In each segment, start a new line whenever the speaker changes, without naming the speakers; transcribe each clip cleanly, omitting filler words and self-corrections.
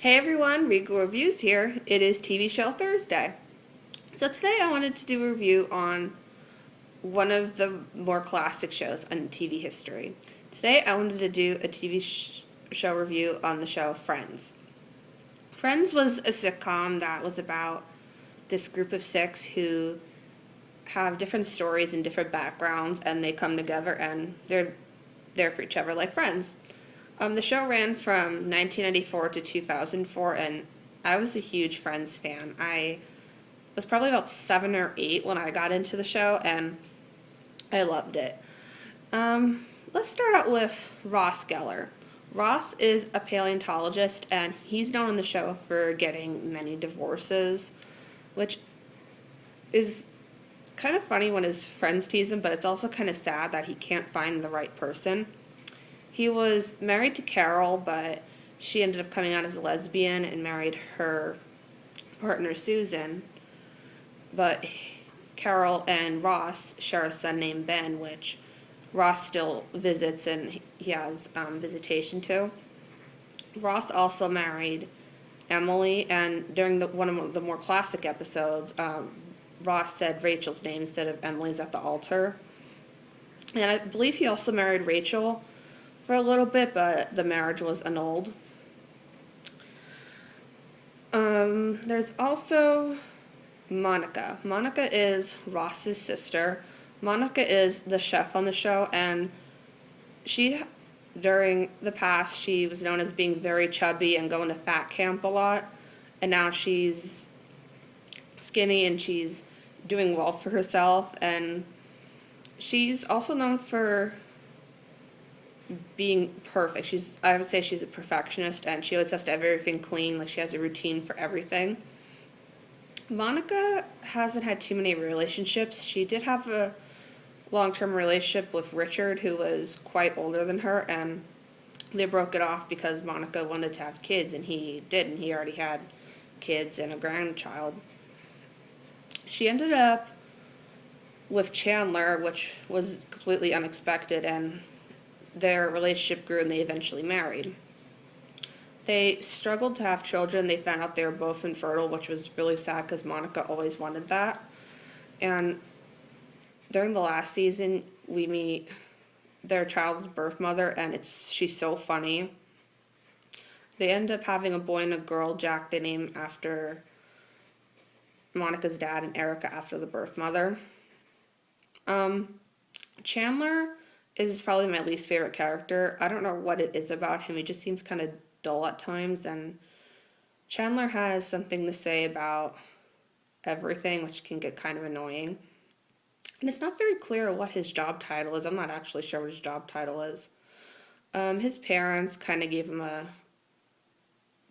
Hey everyone, Regal Reviews here. It is TV Show Thursday. So today I wanted to do a review on one of the more classic shows in TV history. Today I wanted to do a show review on the show Friends. Friends was a sitcom that was about this group of six who have different stories and different backgrounds, and they come together and they're there for each other like friends. The show ran from 1994 to 2004, and I was a huge Friends fan. I was probably about 7 or 8 when I got into the show, and I loved it. Let's start out with Ross Geller. Ross is a paleontologist, and he's known on the show for getting many divorces, which is kind of funny when his friends tease him, but it's also kind of sad that he can't find the right person. He was married to Carol, but she ended up coming out as a lesbian and married her partner Susan. But Carol and Ross share a son named Ben, which Ross still visits and he has visitation to. Ross also married Emily, and during one of the more classic episodes, Ross said Rachel's name instead of Emily's at the altar. And I believe he also married Rachel for a little bit, but the marriage was annulled. There's also Monica. Monica is Ross's sister. Monica is the chef on the show, and during the past, she was known as being very chubby and going to fat camp a lot, and now she's skinny and she's doing well for herself, and she's also known for being perfect. I would say she's a perfectionist, and she always has to have everything clean, like she has a routine for everything. Monica hasn't had too many relationships. She did have a long-term relationship with Richard, who was quite older than her, and they broke it off because Monica wanted to have kids, and he didn't. He already had kids and a grandchild. She ended up with Chandler, which was completely unexpected, and their relationship grew and they eventually married. They struggled to have children. They found out they were both infertile, which was really sad because Monica always wanted that. And during the last season, we meet their child's birth mother, and she's so funny. They end up having a boy and a girl. Jack they name after Monica's dad, and Erica after the birth mother. Chandler is probably my least favorite character. I don't know what it is about him. He just seems kind of dull at times, and Chandler has something to say about everything, which can get kind of annoying. And it's not very clear what his job title is. I'm not actually sure what his job title is. His parents kind of gave him a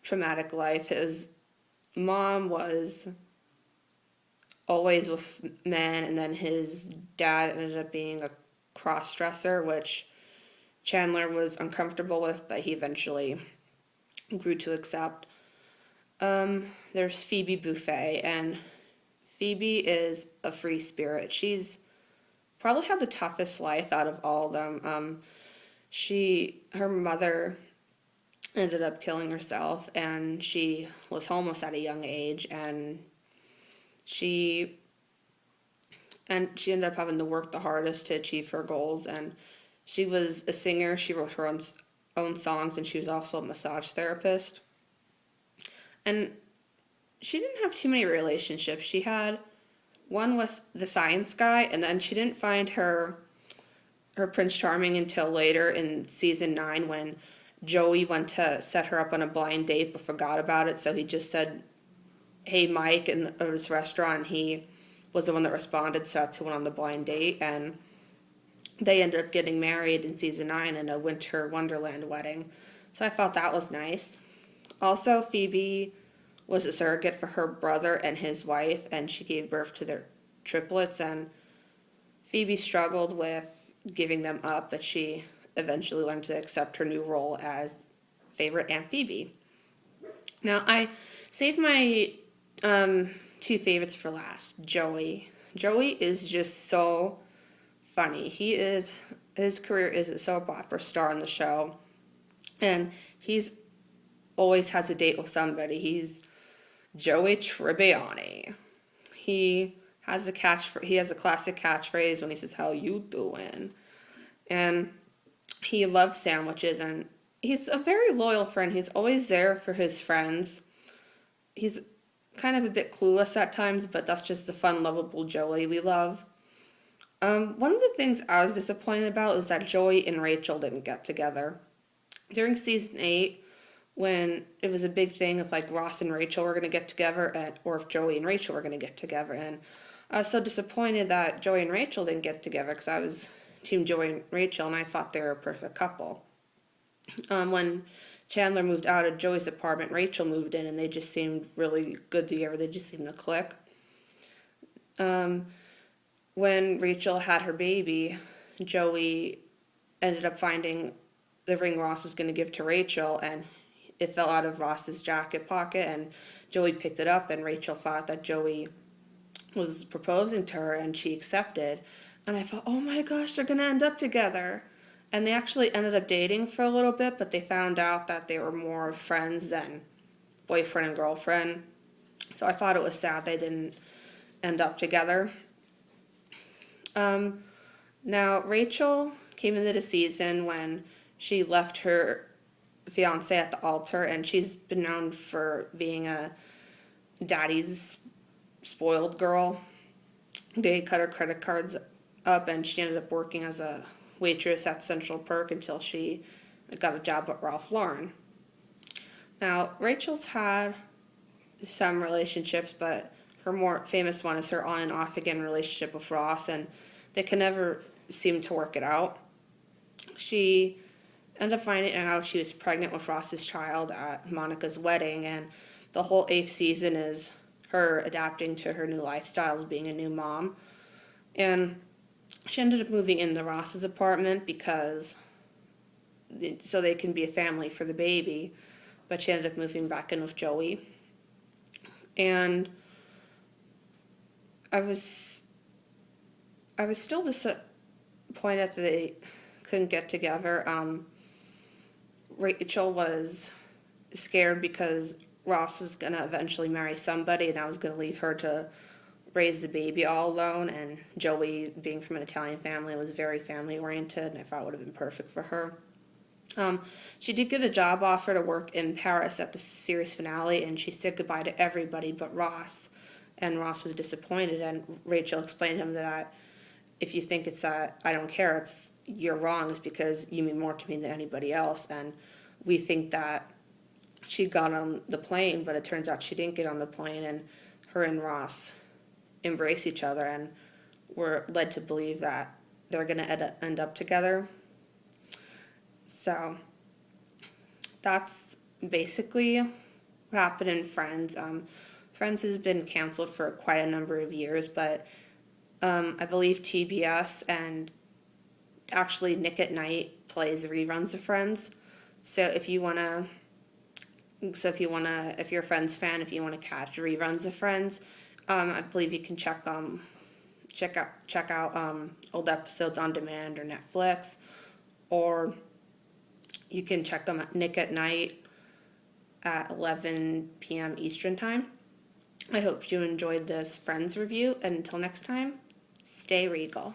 traumatic life. His mom was always with men, and then his dad ended up being a cross-dresser, which Chandler was uncomfortable with, but he eventually grew to accept. There's Phoebe Buffay, and Phoebe is a free spirit. She's probably had the toughest life out of all of them. Her mother ended up killing herself, and she was homeless at a young age, and she ended up having to work the hardest to achieve her goals. And she was a singer. She wrote her own songs, and she was also a massage therapist. And she didn't have too many relationships. She had one with the science guy, and then she didn't find her Prince Charming until later in season 9 when Joey went to set her up on a blind date but forgot about it. So he just said, "Hey, Mike," in this restaurant. He was the one that responded, so that's who went on the blind date, and they ended up getting married in season 9 in a winter wonderland wedding. So I thought that was nice. Also, Phoebe was a surrogate for her brother and his wife, and she gave birth to their triplets, and Phoebe struggled with giving them up, but she eventually learned to accept her new role as favorite Aunt Phoebe. Now, I saved my two favorites for last. Joey. Joey is just so funny. His career is a soap opera star on the show, and he's always has a date with somebody. He's Joey Tribbiani. He he has a classic catchphrase when he says, "How you doing?" And he loves sandwiches, and he's a very loyal friend. He's always there for his friends. He's kind of a bit clueless at times, but that's just the fun, lovable Joey we love. One of the things I was disappointed about is that Joey and Rachel didn't get together. During season 8, when it was a big thing if like Ross and Rachel were going to get together, or if Joey and Rachel were going to get together, and I was so disappointed that Joey and Rachel didn't get together because I was team Joey and Rachel, and I thought they were a perfect couple. When Chandler moved out of Joey's apartment, Rachel moved in, and they just seemed really good together. They just seemed to click. When Rachel had her baby, Joey ended up finding the ring Ross was going to give to Rachel, and it fell out of Ross's jacket pocket, and Joey picked it up, and Rachel thought that Joey was proposing to her, and she accepted. And I thought, oh my gosh, they're going to end up together. And they actually ended up dating for a little bit, but they found out that they were more friends than boyfriend and girlfriend. So I thought it was sad they didn't end up together. Now, Rachel came into the season when she left her fiance at the altar, and she's been known for being a daddy's spoiled girl. They cut her credit cards up, and she ended up working as a waitress at Central Perk until she got a job at Ralph Lauren. Now, Rachel's had some relationships, but her more famous one is her on and off again relationship with Ross, and they can never seem to work it out. She ended up finding out she was pregnant with Ross's child at Monica's wedding, and the whole 8th season is her adapting to her new lifestyle as being a new mom. And she ended up moving into Ross's apartment so they can be a family for the baby, but she ended up moving back in with Joey. And I was still disappointed that they couldn't get together. Rachel was scared because Ross was going to eventually marry somebody, and I was going to leave her to raise the baby all alone, and Joey, being from an Italian family, was very family-oriented, and I thought it would have been perfect for her. She did get a job offer to work in Paris at the series finale, and she said goodbye to everybody but Ross, and Ross was disappointed, and Rachel explained to him that if you think it's that I don't care, you're wrong. It's because you mean more to me than anybody else, and we think that she got on the plane, but it turns out she didn't get on the plane, and her and Ross embrace each other, and we're led to believe that they're going to end up together. So that's basically what happened in Friends. Friends has been canceled for quite a number of years, but I believe TBS and actually Nick at Night plays reruns of Friends. So if you're a Friends fan, if you want to catch reruns of Friends, I believe you can check out old episodes on demand or Netflix, or you can check them at Nick at Night at 11 p.m. Eastern Time. I hope you enjoyed this Friends review, and until next time, stay regal.